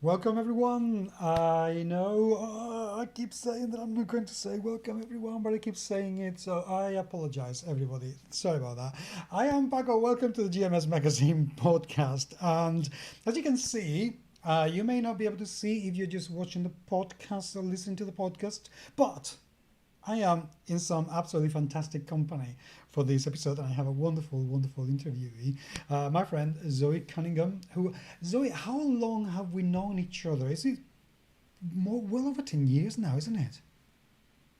Welcome everyone. I know I keep saying that I'm not going to say welcome everyone, but I keep saying it, so I apologize, everybody. Sorry about that. I am Paco. Welcome to the GMS Magazine podcast. And as you can see, you may not be able to see if you're just watching the podcast or listening to the podcast, but I am in some absolutely fantastic company for this episode, and I have a wonderful, wonderful interviewee, my friend Zoe Cunningham. Zoe, how long have we known each other? Is it well over 10 years now, isn't it?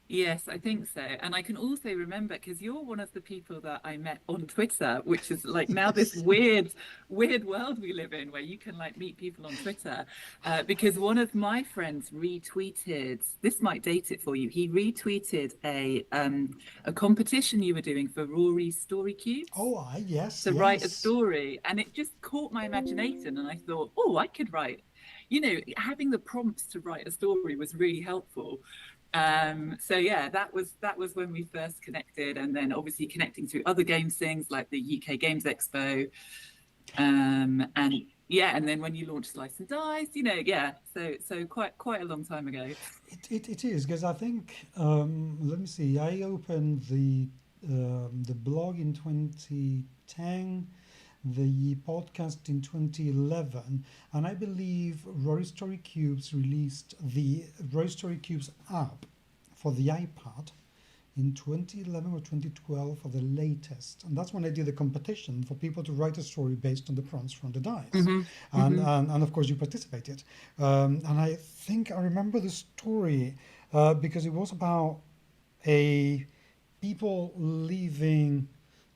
Yes, I think so. And I can also remember because you're one of the people that I met on Twitter, which is like now this Yes. weird world we live in where you can like meet people on Twitter. Because one of my friends retweeted, this might date it for you. He retweeted a competition you were doing for Rory Story Cubes Oh, I yes, to write a yes. story, and it just caught my imagination. And I thought, oh, I could write. Having the prompts to write a story was really helpful. So yeah, that was when we first connected, and then obviously connecting through other games things like the UK Games Expo, and yeah, and then when you launched Slice and Dice, yeah, so quite a long time ago. It is because I think let me see. I opened the blog in 2010, the podcast in 2011, and I believe Rory Story Cubes released the Rory Story Cubes app for the iPad in 2011 or 2012 for the latest. And that's when I did the competition for people to write a story based on the prompts from the dice. Hmm. And, Hmm. and of course, you participated. And I think I remember the story because it was about a people leaving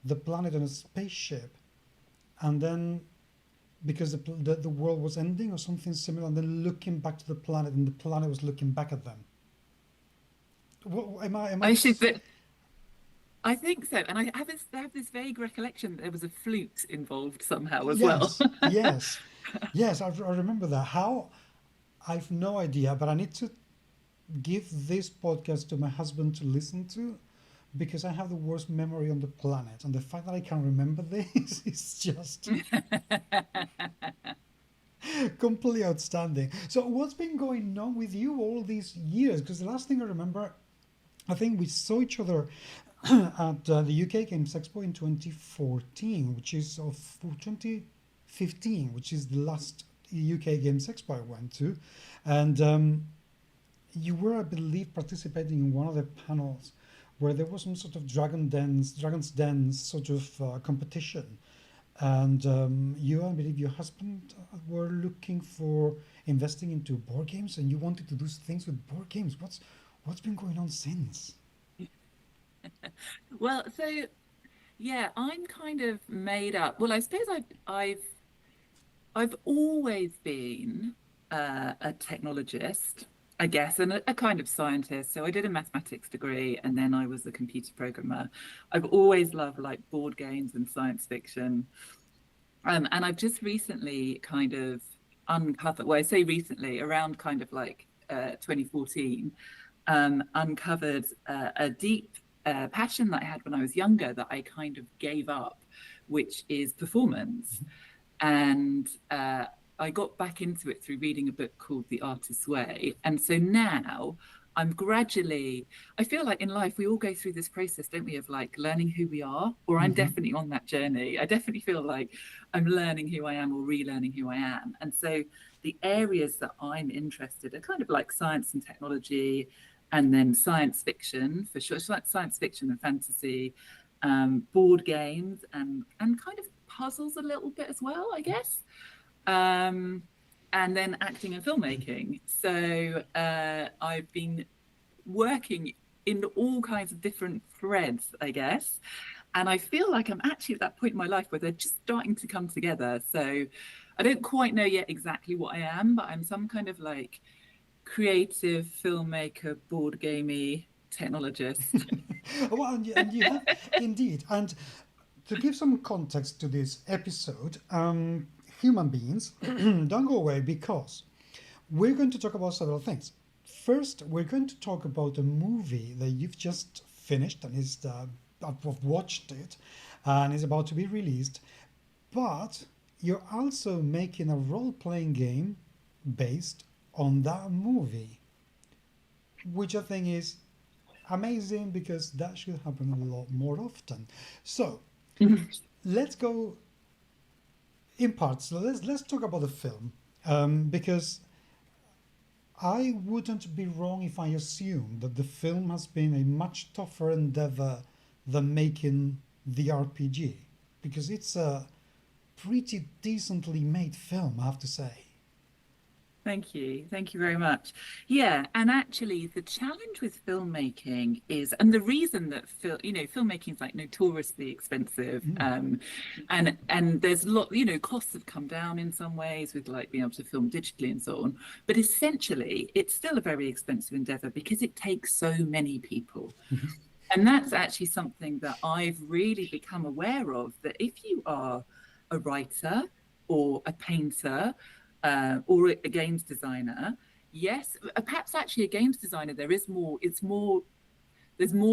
the planet on a spaceship, and then because the world was ending or something similar, and then looking back to the planet, and the planet was looking back at them. What, am I I should, but I think so, and I have this vague recollection that there was a flute involved somehow as well. Yes, yes, yes. I remember that. How? I've no idea, but I need to give this podcast to my husband to listen to because I have the worst memory on the planet, and the fact that I can remember this is just completely outstanding. So, what's been going on with you all these years? Because the last thing I remember, I think we saw each other at the UK Games Expo in 2014, which is of 2015, which is the last UK Games Expo I went to, and you were, I believe, participating in one of the panels where there was some sort of Dragon's Dance sort of competition, and you, I believe, your husband were looking for investing into board games, and you wanted to do things with board games. What's been going on since? Well, so yeah, I'm kind of made up. Well, I suppose I've always been a technologist, I guess, and a kind of scientist. So I did a mathematics degree, and then I was a computer programmer. I've always loved like board games and science fiction, and I've just recently kind of uncovered. Well, I say recently, around kind of like 2014, uncovered a deep passion that I had when I was younger that I kind of gave up, which is performance. And I got back into it through reading a book called The Artist's Way. And so now I'm gradually, I feel like in life we all go through this process, don't we, of like learning who we are, or I'm Mm-hmm. definitely on that journey. I definitely feel like I'm learning who I am or relearning who I am. And so the areas that I'm interested are kind of like science and technology, and then science fiction for sure, so like science fiction and fantasy, board games, and kind of puzzles a little bit as well, I guess. Um, and then acting and filmmaking. So I've been working in all kinds of different threads, I guess. And I feel like I'm actually at that point in my life where they're just starting to come together. So I don't quite know yet exactly what I am, but I'm some kind of like creative filmmaker, board gamey technologist. Well, and you have indeed. And to give some context to this episode, human beings, don't go away because we're going to talk about several things. First, we're going to talk about a movie that you've just finished and I've watched it and is about to be released. But you're also making a role playing game based on that movie, which I think is amazing because that should happen a lot more often. So let's go in parts. So let's talk about the film, because I wouldn't be wrong if I assume that the film has been a much tougher endeavor than making the RPG, because it's a pretty decently made film, I have to say. Thank you. Thank you very much. Yeah, and actually the challenge with filmmaking is, and the reason that filmmaking is like notoriously expensive, Mm. and there's a lot, costs have come down in some ways with like being able to film digitally and so on. But essentially, it's still a very expensive endeavor because it takes so many people. And that's actually something that I've really become aware of, that if you are a writer or a painter or a games designer, yes, perhaps actually a games designer, there's more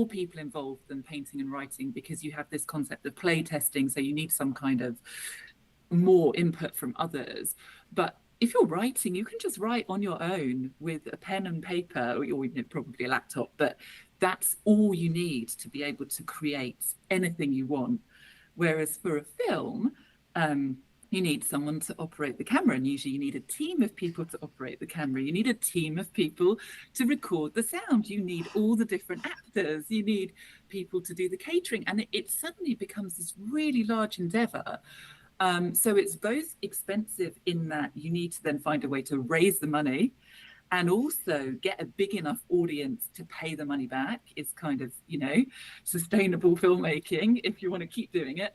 people involved than painting and writing because you have this concept of play testing. So you need some kind of more input from others. But if you're writing, you can just write on your own with a pen and paper, or probably a laptop, but that's all you need to be able to create anything you want. Whereas for a film, you need someone to operate the camera, and usually you need a team of people to operate the camera. You need a team of people to record the sound. You need all the different actors. You need people to do the catering, and it suddenly becomes this really large endeavor. So it's both expensive in that you need to then find a way to raise the money and also get a big enough audience to pay the money back. Is kind of, sustainable filmmaking if you want to keep doing it.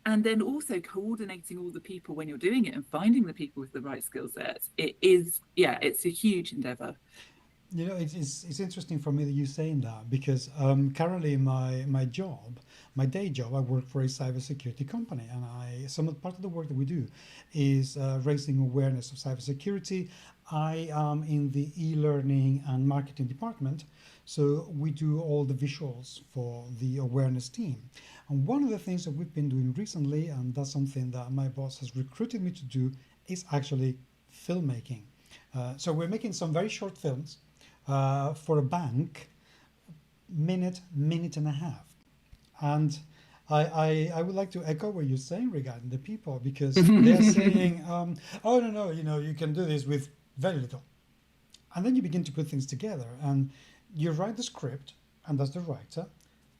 And then also coordinating all the people when you're doing it and finding the people with the right skill sets. It's a huge endeavor. It's interesting for me that you're saying that because currently my job, my day job, I work for a cybersecurity company, and some of part of the work that we do is raising awareness of cybersecurity. I am in the e-learning and marketing department, so we do all the visuals for the awareness team. And one of the things that we've been doing recently, and that's something that my boss has recruited me to do, is actually filmmaking. So we're making some very short films for a bank, minute and a half. And I would like to echo what you're saying regarding the people, because they're saying, oh, no, you can do this with very little. And then you begin to put things together, and you write the script, and that's the writer.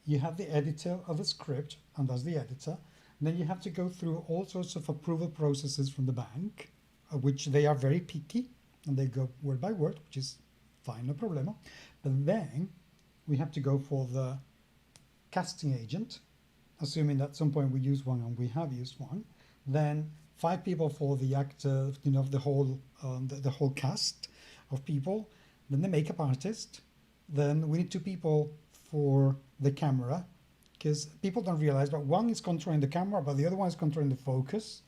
You have the editor of the script, and that's the editor. And then you have to go through all sorts of approval processes from the bank, which they are very picky, and they go word by word, which is fine, no problema. But then we have to go for the casting agent, assuming that at some point we use one, and we have used one. Then 5 people for the actor, the whole cast of people. Then the makeup artist. Then we need 2 people for the camera, because people don't realize, but one is controlling the camera, but the other one is controlling the focus,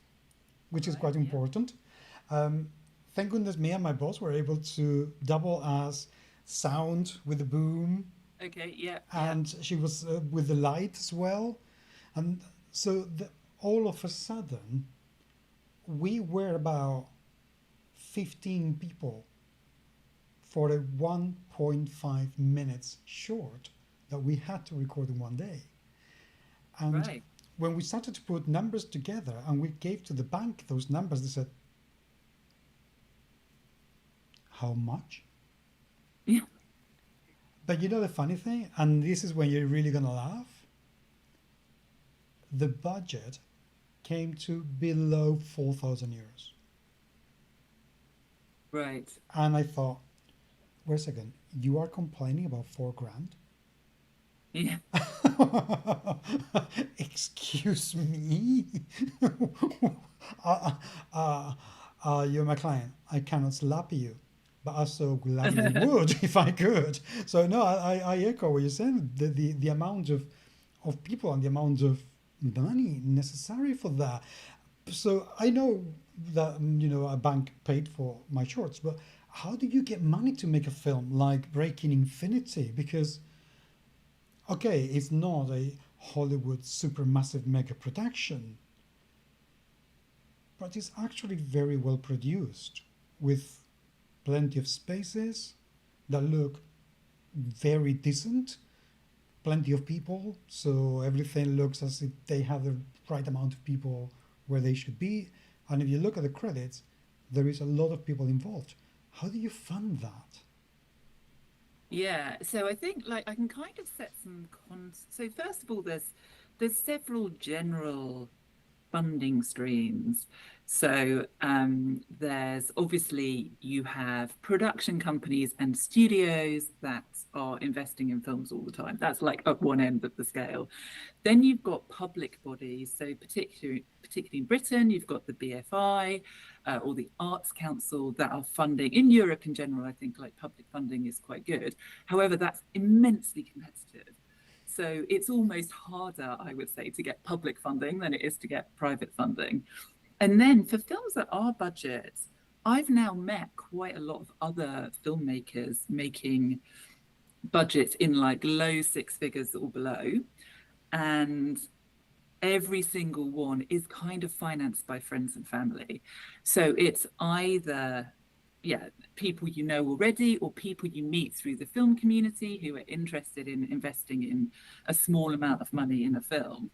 which is quite important. Thank goodness me and my boss were able to double as sound with the boom. Okay, yeah. And she was with the light as well. And so all of a sudden, we were about 15 people for a 1.5 minutes short that we had to record in one day. And when we started to put numbers together and we gave to the bank those numbers, they said, how much? Yeah. But the funny thing, and this is when you're really going to laugh, the budget came to below 4,000 euros. Right. And I thought, wait a second, you are complaining about 4 grand? Yeah. Excuse me? You're my client. I cannot slap you, but I so gladly would if I could. So no, I echo what you're saying. The amount of people and the amount of money necessary for that. So I know that a bank paid for my shorts, but how do you get money to make a film like Breaking Infinity? Because okay, it's not a Hollywood supermassive mega production, but it's actually very well produced with plenty of spaces that look very decent, plenty of people, so everything looks as if they have the right amount of people where they should be. And if you look at the credits, there is a lot of people involved. How do you fund that? Yeah, so I think like I can kind of set some so first of all, there's several general funding streams. So there's obviously you have production companies and studios that are investing in films all the time. That's like at one end of the scale. Then you've got public bodies. So particularly in Britain, you've got the BFI or the Arts Council that are funding. In Europe in general, I think like public funding is quite good. However, that's immensely competitive. So it's almost harder, I would say, to get public funding than it is to get private funding. And then for films that are budget, I've now met quite a lot of other filmmakers making budgets in like low six figures or below. And every single one is kind of financed by friends and family. So it's either people you know already or people you meet through the film community who are interested in investing in a small amount of money in a film.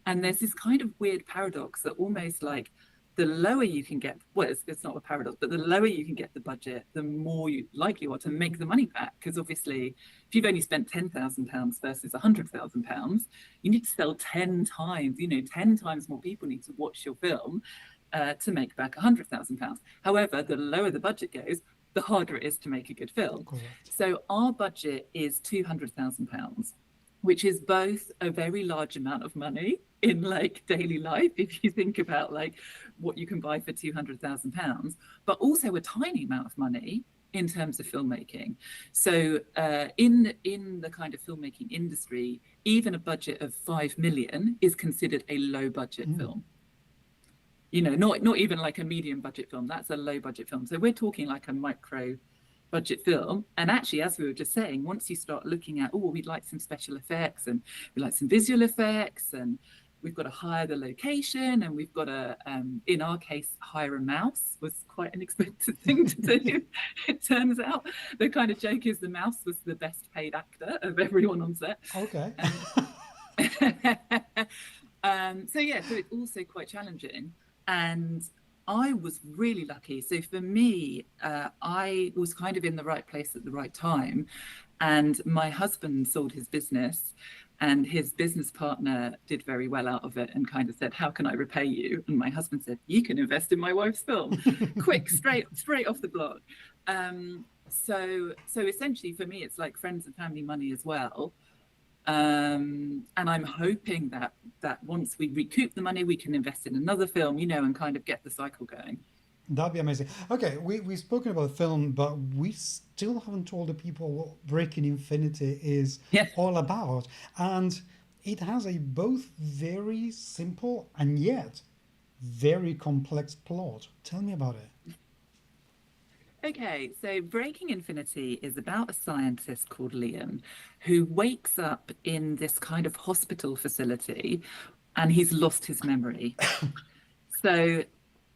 And there's this kind of weird paradox that almost like the lower you can get, well, it's not a paradox, but the lower you can get the budget, the more likely you are to make the money back. Because obviously, if you've only spent £10,000 versus £100,000, you need to sell 10 times, 10 times more people need to watch your film to make back £100,000. However, the lower the budget goes, the harder it is to make a good film. Correct. So our budget is £200,000, which is both a very large amount of money in like daily life, if you think about like what you can buy for £200,000, but also a tiny amount of money in terms of filmmaking. So in the kind of filmmaking industry, even a budget of 5 million is considered a low budget film. Not even like a medium budget film. That's a low budget film. So we're talking like a micro budget film. And actually, as we were just saying, once you start looking at, we'd like some special effects and we'd like some visual effects and we've got to hire the location and we've got to, in our case, hire a mouse was quite an expensive thing to do. It turns out the kind of joke is the mouse was the best paid actor of everyone on set. Okay. So it's also quite challenging. And I was really lucky. So for me, I was kind of in the right place at the right time. And my husband sold his business and his business partner did very well out of it and kind of said, how can I repay you? And my husband said, you can invest in my wife's film. Quick, straight off the block. So essentially for me, it's like friends and family money as well. And I'm hoping that once we recoup the money, we can invest in another film, and kind of get the cycle going. That'd be amazing. Okay, we've spoken about the film, but we still haven't told the people what Breaking Infinity is all about. And it has a both very simple and yet very complex plot. Tell me about it. Okay, so Breaking Infinity is about a scientist called Liam who wakes up in this kind of hospital facility and he's lost his memory. So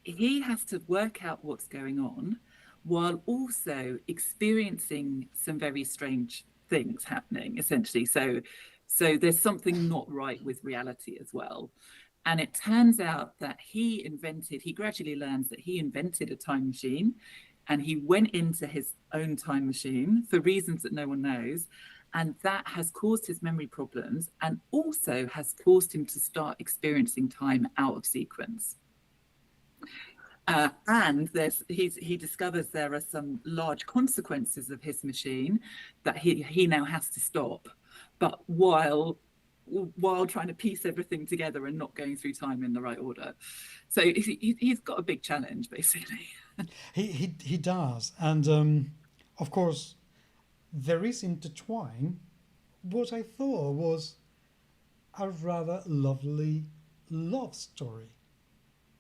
he has to work out what's going on while also experiencing some very strange things happening, essentially. So there's something not right with reality as well. And it turns out that he gradually learns that he invented a time machine. And he went into his own time machine for reasons that no one knows. And that has caused his memory problems and also has caused him to start experiencing time out of sequence. And he discovers there are some large consequences of his machine that he now has to stop. But while trying to piece everything together and not going through time in the right order. So he's got a big challenge, basically. He does. And of course, there is intertwined what I thought was a rather lovely love story,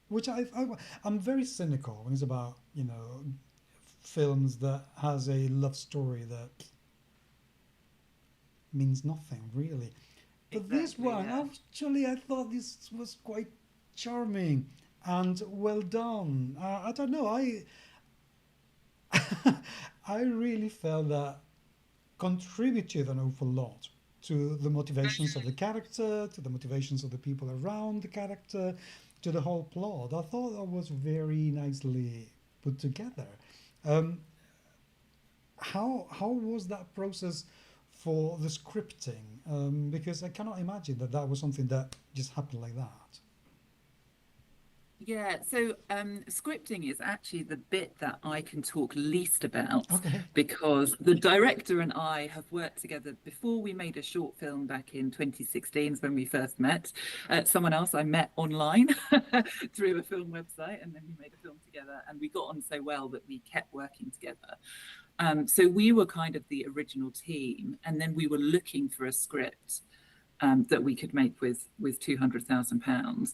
which I'm very cynical when it's about, films that has a love story that means nothing, really. But exactly, this one, actually, I thought this was quite charming. and well done. I don't know. I really felt that contributed an awful lot to the motivations of the character, to the motivations of the people around the character, to the whole plot. I thought that was very nicely put together. Um, how was that process for the scripting? Because I cannot imagine that that was something that just happened like that. Yeah, so scripting is actually the bit that I can talk least about Okay. because the director and I have worked together before. We made a short film back in 2016 when we first met. Someone else I met online through a film website, and then we made a film together, and we got on so well that we kept working together. So we were kind of the original team, and then we were looking for a script that we could make with £200,000.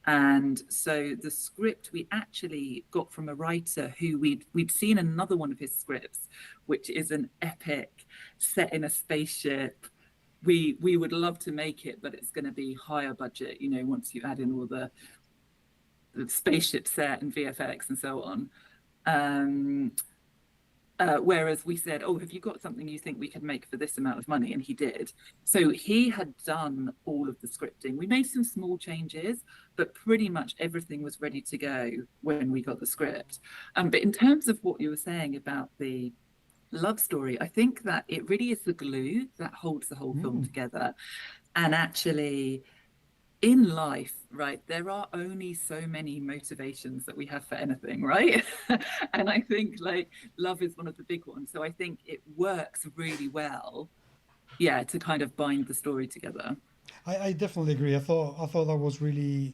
And so the script we actually got from a writer who we'd seen another one of his scripts, which is an epic set in a spaceship. We would love to make it, but it's going to be higher budget, you know, once you add in all the spaceship set and VFX and so on. Um, whereas we said, "Oh, have you got something you think we could make for this amount of money?" And he did. So he had done all of the scripting. We made some small changes, but pretty much everything was ready to go when we got the script. But in terms of what you were saying about the love story, I think that it really is the glue that holds the whole film Mm. together. And actually, in life, right, there are only so many motivations that we have for anything, right? And I think like love is one of the big ones. So I think it works really well, yeah, to kind of bind the story together. I definitely agree. I thought that was really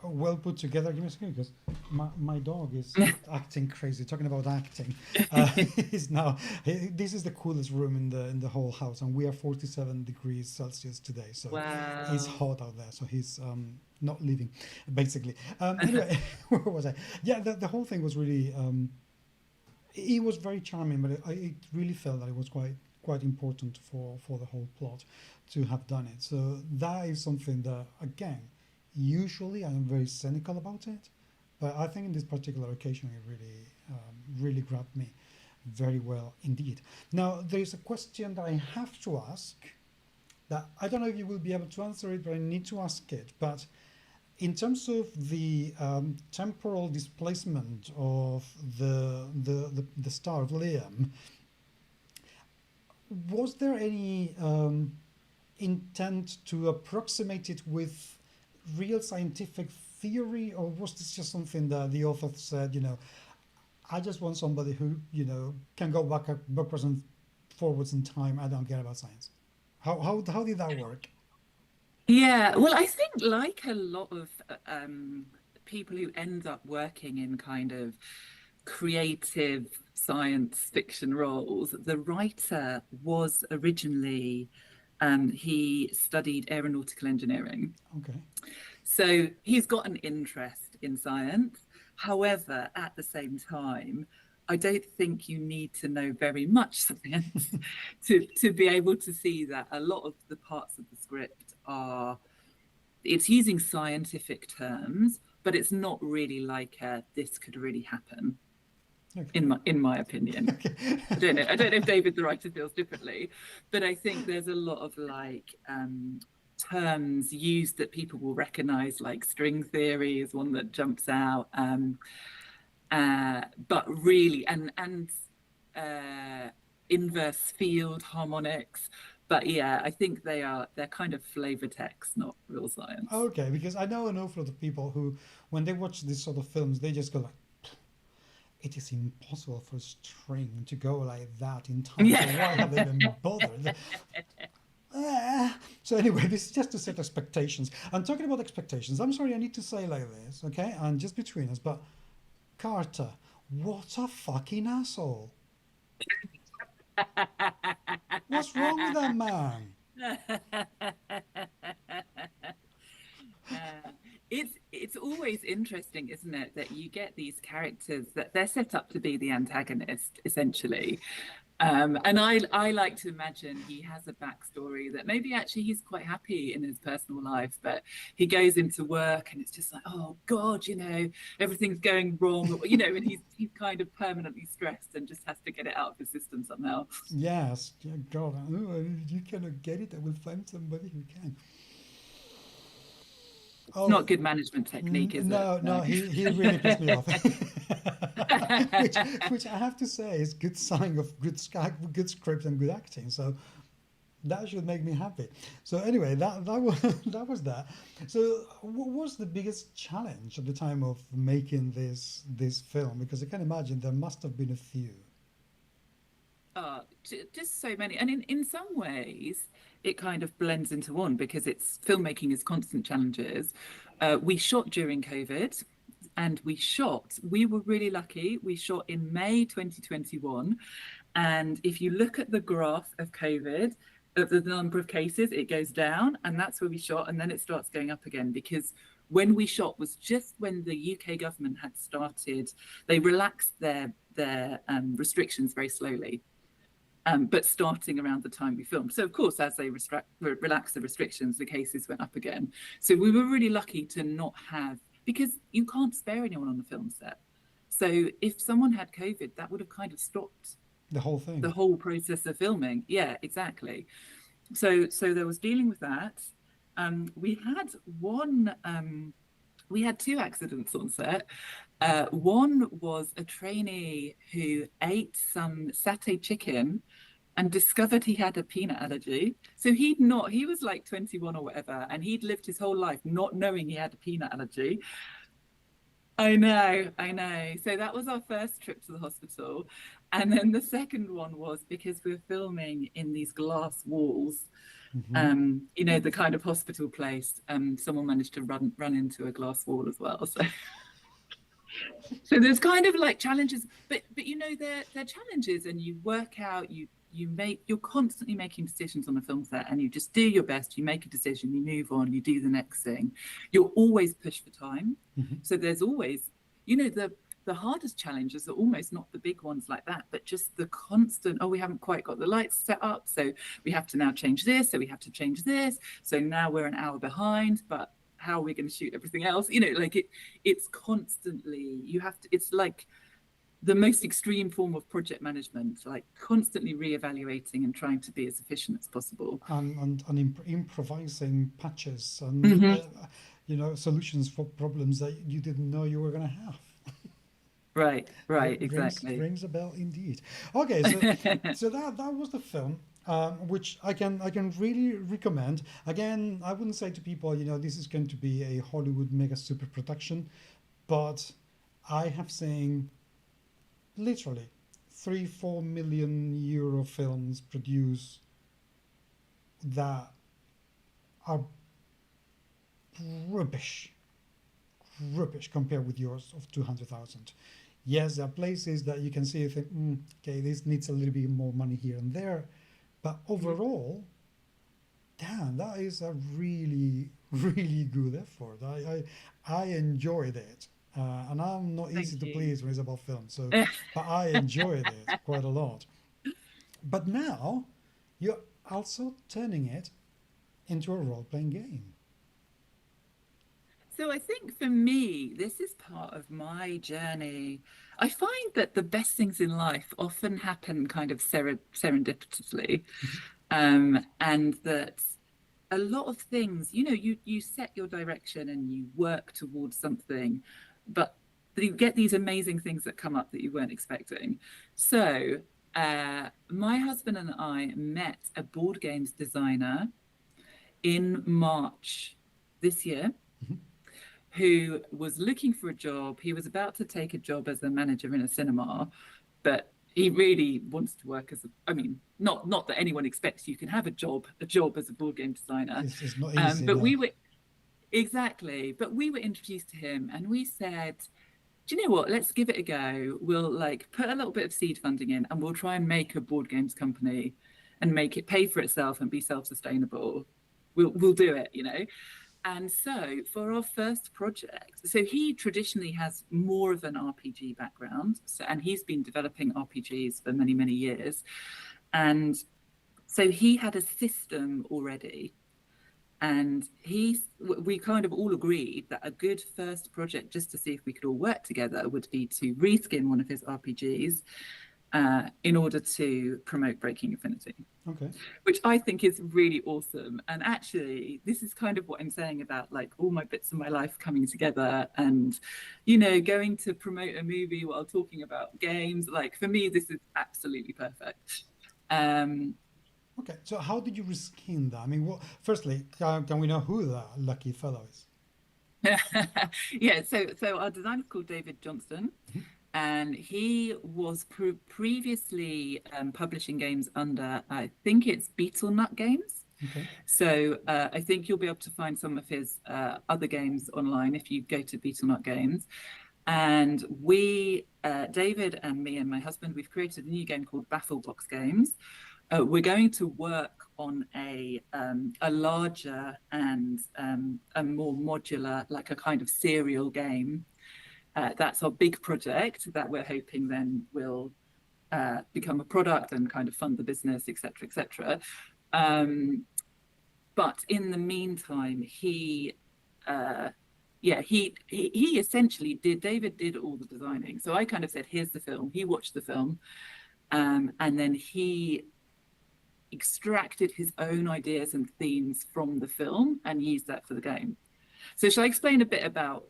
well put together. Give me a second because my dog is acting crazy. Talking about acting, he's now. This is the coolest room in the whole house, and we are 47 degrees Celsius today, so it's Wow. hot out there. So he's not leaving, basically. Anyway, where was I? Yeah, the whole thing was really. It was very charming, but it really felt that it was quite important for the whole plot to have done it. So that is something that again, usually I am very cynical about it, but I think in this particular occasion it really grabbed me very well indeed. Now there is a question that I have to ask that I don't know if you will be able to answer it, but I need to ask it. But in terms of the temporal displacement of the star of Liam, was there any intent to approximate it with real scientific theory, or was this just something that the author said, I just want somebody who, can go backwards and forwards in time. I don't care about science. How did that work? Yeah, well, I think like a lot of people who end up working in kind of creative science fiction roles, the writer was originally, he studied aeronautical engineering. Okay. So he's got an interest in science. However, at the same time, I don't think you need to know very much science to be able to see that a lot of the parts of the script are, it's using scientific terms, but it's not really like this could really happen, Okay. in my opinion. Okay. I don't know if David the writer feels differently, but I think there's a lot of like terms used that people will recognize, like string theory is one that jumps out. But really, and uh, inverse field harmonics. But yeah, I think they're kind of flavor text, not real science. Okay, because I know an awful lot of people who, when they watch these sort of films, they just go like, "It is impossible for a string to go like that in time. So Yeah. why have they even bothered?" So anyway, this is just to set expectations. I'm talking about expectations. I'm sorry, I need to say like this, okay? And just between us, but Carter, what a fucking asshole! What's wrong with that man? Uh, it's always interesting, isn't it, that you get these characters that they're set up to be the antagonist essentially, And I like to imagine he has a backstory that maybe actually he's quite happy in his personal life, but he goes into work and it's just like, oh God, everything's going wrong, and he's kind of permanently stressed and just has to get it out of his system somehow. Yes, yeah, God, if you cannot get it, I will find somebody who can. It's Oh, not good management technique, is it? no, No. no, he really pissed me off. which, which I have to say is good sign of good script and good acting. So that should make me happy. So anyway, that was that was that. So what was the biggest challenge at the time of making this film? Because I can imagine there must have been a few. Just so many. And in some ways, it kind of blends into one because it's filmmaking is constant challenges. We shot during COVID and we were really lucky. We shot in May 2021. And if you look at the graph of COVID, of the number of cases, it goes down. And that's where we shot. And then it starts going up again because when we shot was just when the UK government had started, they relaxed their restrictions very slowly, but starting around the time we filmed. So, of course, as they relaxed the restrictions, the cases went up again. So we were really lucky to not have, because you can't spare anyone on the film set. So if someone had COVID, that would have kind of stopped The whole the thing. whole process of filming. Yeah, exactly. So there was dealing with that. We had one. We had two accidents on set. One was a trainee who ate some satay chicken and discovered he had a peanut allergy. So he was like 21 or whatever, and he'd lived his whole life not knowing he had a peanut allergy. I know, I know. So that was our first trip to the hospital. And then the second one was because we were filming in these glass walls, Hmm. the kind of hospital place. Someone managed to run into a glass wall as well. So there's kind of like challenges, but they're challenges, and you work out, you're constantly making decisions on a film set, and you just do your best. You make a decision, you move on, you do the next thing. You're always pushed for time, Hmm. so there's always, the hardest challenges are almost not the big ones like that, but just the constant, oh, we haven't quite got the lights set up, so we have to now change this, so we have to change this, so now we're an hour behind, but how are we going to shoot everything else? It's constantly, you have to, it's like the most extreme form of project management, like constantly reevaluating and trying to be as efficient as possible. And improvising patches and Hmm. solutions for problems that you didn't know you were going to have. Right, exactly. Rings a bell indeed. Okay, so that was the film, which I can really recommend. Again, I wouldn't say to people, this is going to be a Hollywood mega super production, but I have seen literally 3-4 million euro films produced that are rubbish, rubbish compared with yours of 200,000. Yes, there are places that you can see you think, okay, this needs a little bit more money here and there, but overall, damn, that is a really, really good effort. I enjoyed it. And I'm not easy Thank to you. please when it's about film, so but I enjoyed it quite a lot. But now you're also turning it into a role-playing game. So I think for me, this is part of my journey. I find that the best things in life often happen kind of serendipitously, and that a lot of things, you set your direction and you work towards something, but you get these amazing things that come up that you weren't expecting. So my husband and I met a board games designer in March this year Mhm. who was looking for a job. He was about to take a job as a manager in a cinema, but he really wants to work as I mean, not that anyone expects you can have a job as a board game designer. It's not easy, But no. we were exactly, but we were introduced to him and we said, do you know what? Let's give it a go. We'll like put a little bit of seed funding in and we'll try and make a board games company and make it pay for itself and be self-sustainable. We'll do it. And so for our first project, so he traditionally has more of an RPG background, so, and he's been developing RPGs for many, many years. And so he had a system already. And we kind of all agreed that a good first project, just to see if we could all work together, would be to reskin one of his RPGs in order to promote Breaking Infinity. Okay. Which I think is really awesome. And actually, this is kind of what I'm saying about like all my bits of my life coming together and, you know, going to promote a movie while talking about games. Like for me, this is absolutely perfect. Okay, so how did you reskin that? I mean, firstly, can we know who the lucky fellow is? Yeah, so our designer is called David Johnston, and he was previously publishing games under, I think it's Beetlenut Games. Okay. So I think you'll be able to find some of his other games online if you go to Beetlenut Games. And we, David and me and my husband, we've created a new game called Baffle Box Games. We're going to work on a larger and a more modular, like a kind of serial game. That's our big project that we're hoping then will become a product and kind of fund the business, et cetera, et cetera. But in the meantime, he essentially David did all the designing. So I kind of said, here's the film. He watched the film. And then he extracted his own ideas and themes from the film and used that for the game. So shall I explain a bit about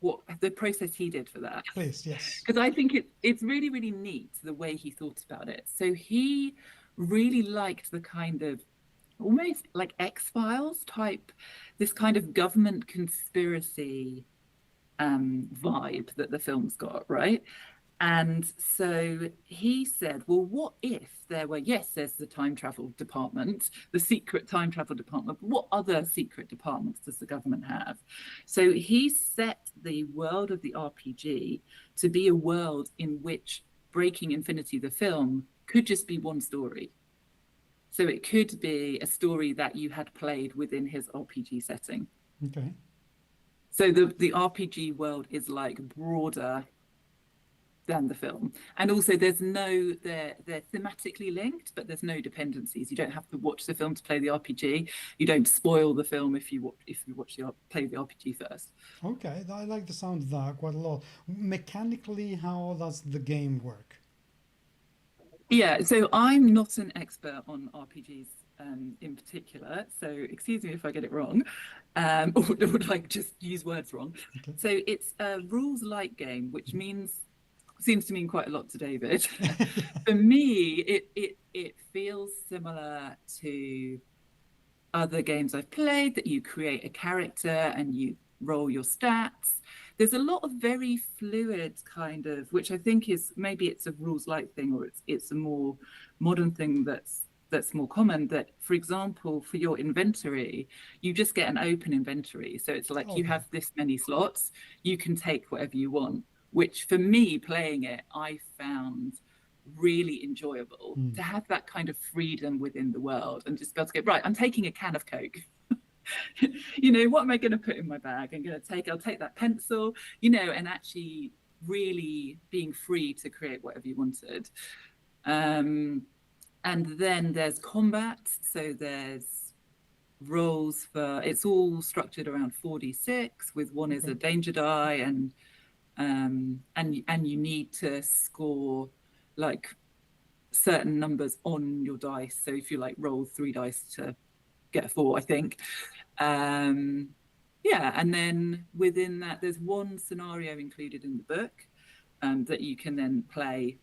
what the process he did for that? Please, yes. Because I think it's really, really neat the way he thought about it. So he really liked the kind of almost like X-Files type, this kind of government conspiracy vibe that the film's got, right? And so he said, well, what if there were, yes, there's the time travel department, the secret time travel department, but what other secret departments does the government have? So he set the world of the RPG to be a world in which Breaking Infinity, the film, could just be one story. So it could be a story that you had played within his RPG setting. Okay. So the RPG world is like broader than the film, and also they're thematically linked, but there's no dependencies. You don't have to watch the film to play the RPG. You don't spoil the film if you play the RPG first. Okay, I like the sound of that quite a lot. Mechanically, how does the game work? Yeah, so I'm not an expert on RPGs in particular, so excuse me if I get it wrong, or like just use words wrong. Okay. So it's a rules light game, which seems to mean quite a lot to David. For me, it feels similar to other games I've played, that you create a character and you roll your stats. There's a lot of very fluid kind of, which I think is maybe it's a rules light thing, or it's a more modern thing that's more common, that, for example, for your inventory, you just get an open inventory. So it's like you have this many slots, you can take whatever you want, which for me, playing it, I found really enjoyable to have that kind of freedom within the world and just be able to go, right, I'm taking a can of Coke. You know, what am I going to put in my bag? I'll take that pencil, you know, and actually really being free to create whatever you wanted. And then there's combat. So there's rolls for, it's all structured around 4d6 with one is a danger die, and you need to score like certain numbers on your dice. So if you like roll 3 dice to get a 4, I think. Yeah, and then within that, there's one scenario included in the book that you can then play,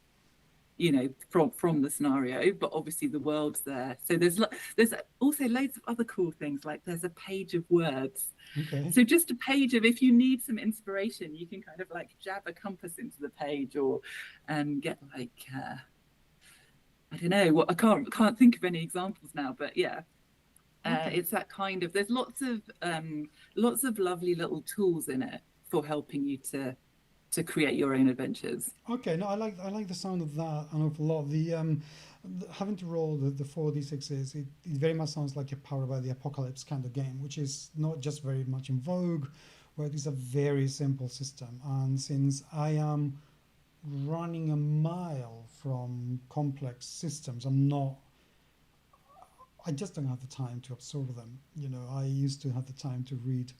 you know, from the scenario, but obviously the world's there. So there's also loads of other cool things, like there's a page of words. Okay. So just a page of, if you need some inspiration, you can kind of like jab a compass into the page, or get like I don't know what, I can't think of any examples now, but yeah. It's that kind of, there's lots of lovely little tools in it for helping you to to create your own adventures. Okay, no, I like the sound of that an awful lot. Having to roll the 4d6s, it very much sounds like a Power by the Apocalypse kind of game, which is not just very much in vogue, where it is a very simple system. And since I am running a mile from complex systems, I just don't have the time to absorb them. I used to have the time to read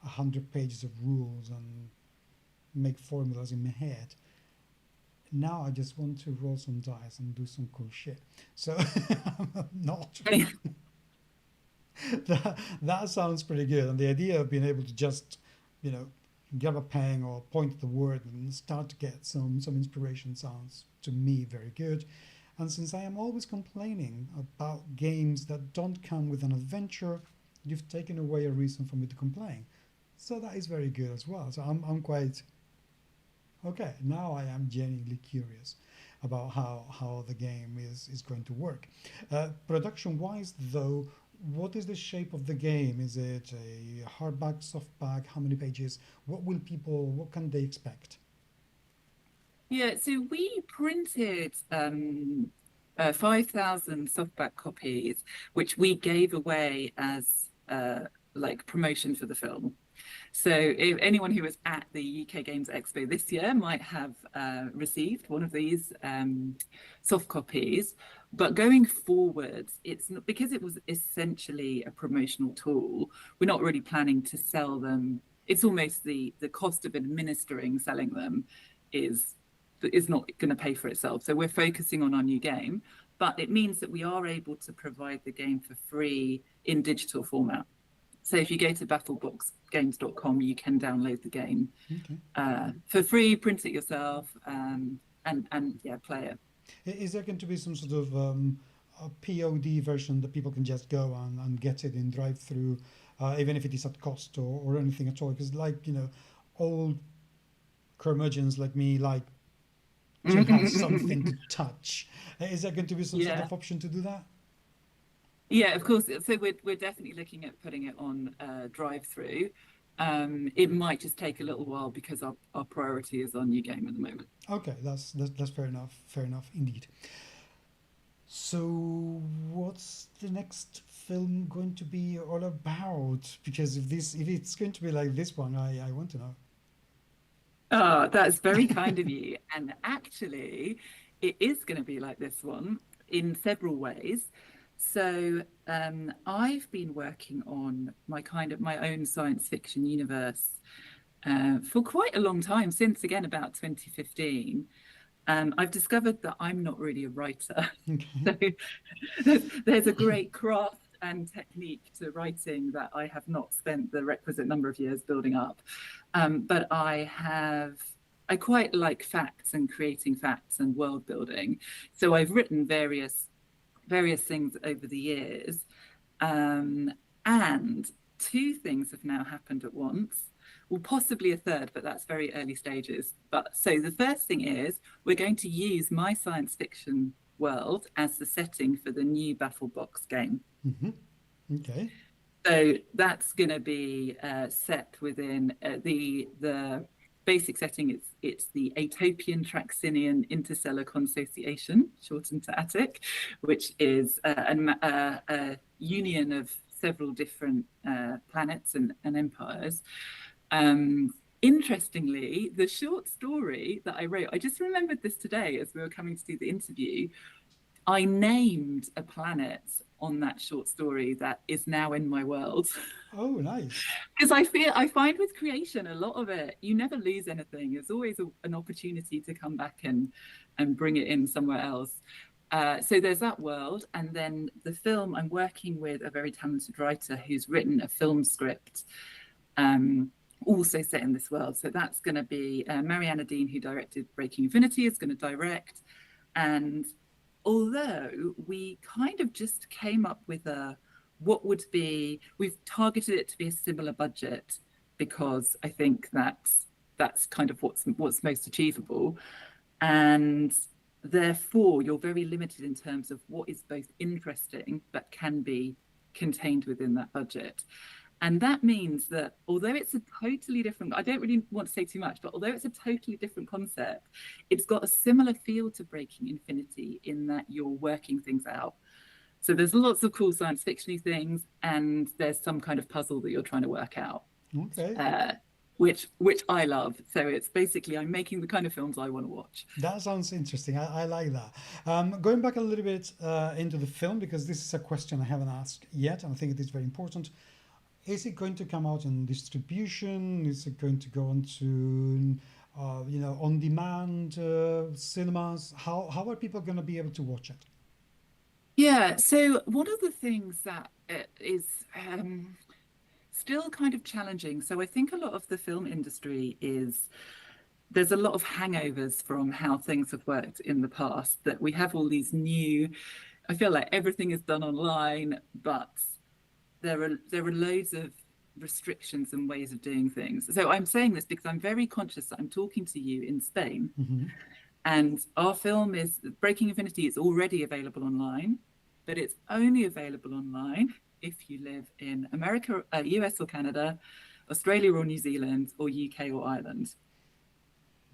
100 pages of rules and make formulas in my head. Now I just want to roll some dice and do some cool shit. So I'm not. That sounds pretty good. And the idea of being able to just, you know, grab a pen or point at the word and start to get some inspiration sounds to me very good. And since I am always complaining about games that don't come with an adventure, you've taken away a reason for me to complain. So that is very good as well. So I'm quite okay. Now I am genuinely curious about how the game is going to work. Production wise, though, what is the shape of the game? Is it a hardback, softback? How many pages? What can they expect? Yeah, so we printed 5,000 softback copies, which we gave away as like promotion for the film. So if anyone who was at the UK Games Expo this year might have received one of these soft copies. But going forward, it's not, because it was essentially a promotional tool, we're not really planning to sell them. It's almost the cost of administering selling them is not going to pay for itself. So we're focusing on our new game, but it means that we are able to provide the game for free in digital format. So if you go to battleboxgames.com, you can download the game for free, print it yourself, and yeah, play it. Is there going to be some sort of a POD version that people can just go and get it in drive-through, even if it is at cost or anything at all? Because old curmudgeons like me like to have something to touch. Is there going to be some sort of option to do that? Yeah, of course. So we're definitely looking at putting it on drive-through. It might just take a little while because our priority is our new game at the moment. Okay, that's fair enough. Fair enough indeed. So, what's the next film going to be all about? Because if it's going to be like this one, I want to know. Oh, that's very kind of you. And actually, it is going to be like this one in several ways. So I've been working on my own science fiction universe for quite a long time, since again about 2015. I've discovered that I'm not really a writer. So there's a great craft and technique to writing that I have not spent the requisite number of years building up. But I quite like facts and creating facts and world building. So I've written various things over the years. And two things have now happened at once. Well, possibly a third, but that's very early stages. But so the first thing is we're going to use my science fiction world as the setting for the new BattleBox game. Okay. So that's going to be set within the basic setting. It's the Atopian Traxinian Interstellar Consociation, shortened to ATIC, which is a union of several different planets and empires. Interestingly, the short story that I wrote, I just remembered this today as we were coming to do the interview. I named a planet on that short story that is now in my world. Oh, nice. Because I find with creation, a lot of it, you never lose anything. It's always an opportunity to come back and bring it in somewhere else. So there's that world. And then the film, I'm working with a very talented writer who's written a film script, also set in this world. So that's going to be Mariana Dean, who directed Breaking Infinity, is going to direct. And although we kind of just came up with we've targeted it to be a similar budget, because I think that's kind of what's most achievable. And therefore, you're very limited in terms of what is both interesting but can be contained within that budget. And that means that although it's a totally different, I don't really want to say too much, but although it's a totally different concept, it's got a similar feel to Breaking Infinity in that you're working things out. So there's lots of cool science fictiony things, and there's some kind of puzzle that you're trying to work out, Okay. uh, which I love. So it's basically I'm making the kind of films I want to watch. That sounds interesting. I like that. Going back a little bit into the film, because this is a question I haven't asked yet, and I think it is very important. Is it going to come out in distribution? Is it going to go on to, on demand cinemas? How are people going to be able to watch it? Yeah. So one of the things that is still kind of challenging. So I think a lot of the film industry is there's a lot of hangovers from how things have worked in the past, that we have all these new, I feel like everything is done online, but there are loads of restrictions and ways of doing things. So I'm saying this because I'm very conscious that I'm talking to you in Spain, Hmm. and our film is Breaking Infinity is already available online, but it's only available online if you live in America, US or Canada, Australia or New Zealand, or UK or Ireland,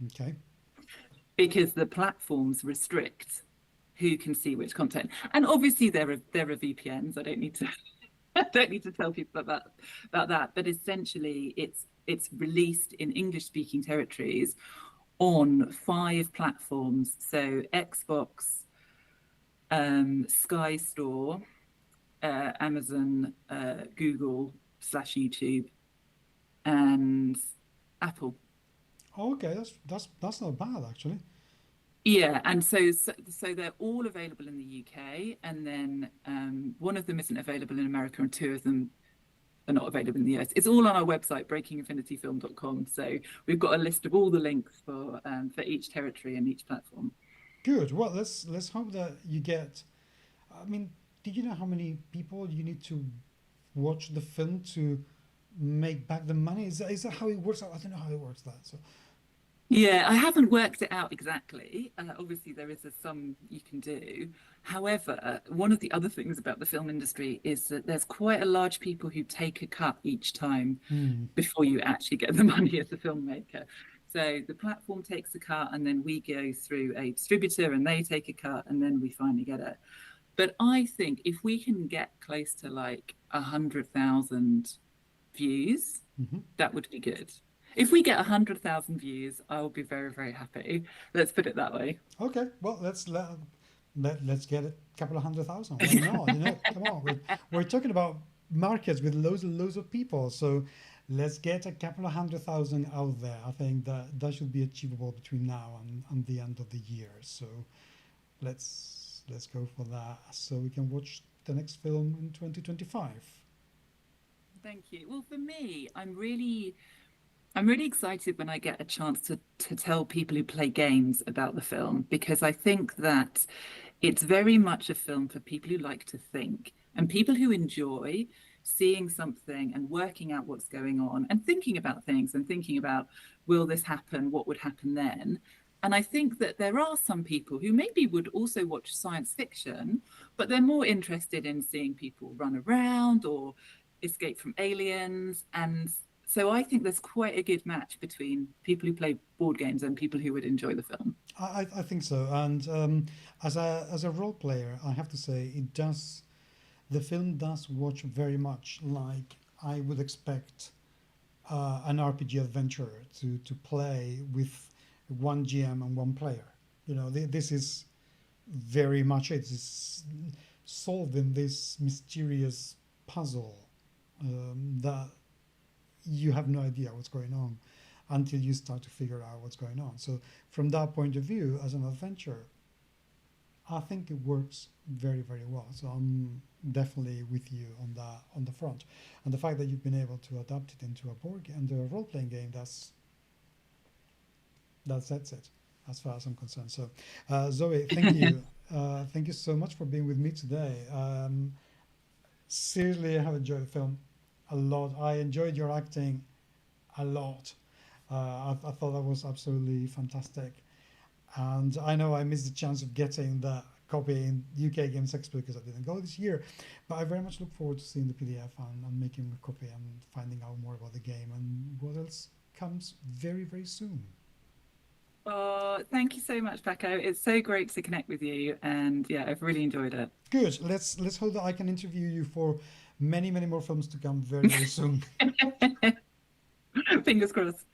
Okay. because the platforms restrict who can see which content. And obviously there are VPNs. I don't need to I don't need to tell people about that. But essentially it's released in English speaking territories on 5 platforms. So Xbox, Sky Store, Amazon, Google slash YouTube, and Apple. Okay, that's not bad actually. Yeah, and so they're all available in the UK, and then one of them isn't available in America, and 2 of them are not available in the US. It's all on our website, breakinginfinityfilm.com. So we've got a list of all the links for each territory and each platform. Good. Well, let's hope that you get. I mean, do you know how many people you need to watch the film to make back the money? Is that how it works? I don't know how it works that. So Yeah, I haven't worked it out exactly. Obviously, there is a sum you can do. However, one of the other things about the film industry is that there's quite a large people who take a cut each time hmm. before you actually get the money as a filmmaker. So the platform takes a cut, and then we go through a distributor, and they take a cut, and then we finally get it. But I think if we can get close to like 100,000 views, Hmm. that would be good. If we get 100,000 views, I will be very, very happy. Let's put it that way. Okay. Well, let's get a couple of 100,000. Why not? Come on. We're talking about markets with loads and loads of people. So let's get a couple of 100,000 out there. I think that should be achievable between now and the end of the year. So let's go for that so we can watch the next film in 2025. Thank you. Well, for me, I'm really excited when I get a chance to tell people who play games about the film, because I think that it's very much a film for people who like to think and people who enjoy seeing something and working out what's going on and thinking about things and thinking about, will this happen? What would happen then? And I think that there are some people who maybe would also watch science fiction, but they're more interested in seeing people run around or escape from aliens. And so I think there's quite a good match between people who play board games and people who would enjoy the film. I think so. And as a role player, I have to say the film does watch very much like I would expect an RPG adventure to play with one GM and one player. This is very much it. It's solving this mysterious puzzle that you have no idea what's going on until you start to figure out what's going on. So from that point of view, as an adventure, I think it works very, very well. So I'm definitely with you on the front, and the fact that you've been able to adapt it into a board game, into a role playing game, that's it, as far as I'm concerned. So, Zoe, thank you, thank you so much for being with me today. Seriously, I have enjoyed the film a lot. I enjoyed your acting a lot. I thought that was absolutely fantastic. And I know I missed the chance of getting that copy in UK Games Expo because I didn't go this year. But I very much look forward to seeing the PDF and making a copy and finding out more about the game and what else comes very, very soon. Oh, thank you so much, Paco. It's so great to connect with you, and yeah, I've really enjoyed it. Good. Let's hope that I can interview you for many, many more films to come very, very soon. Fingers crossed.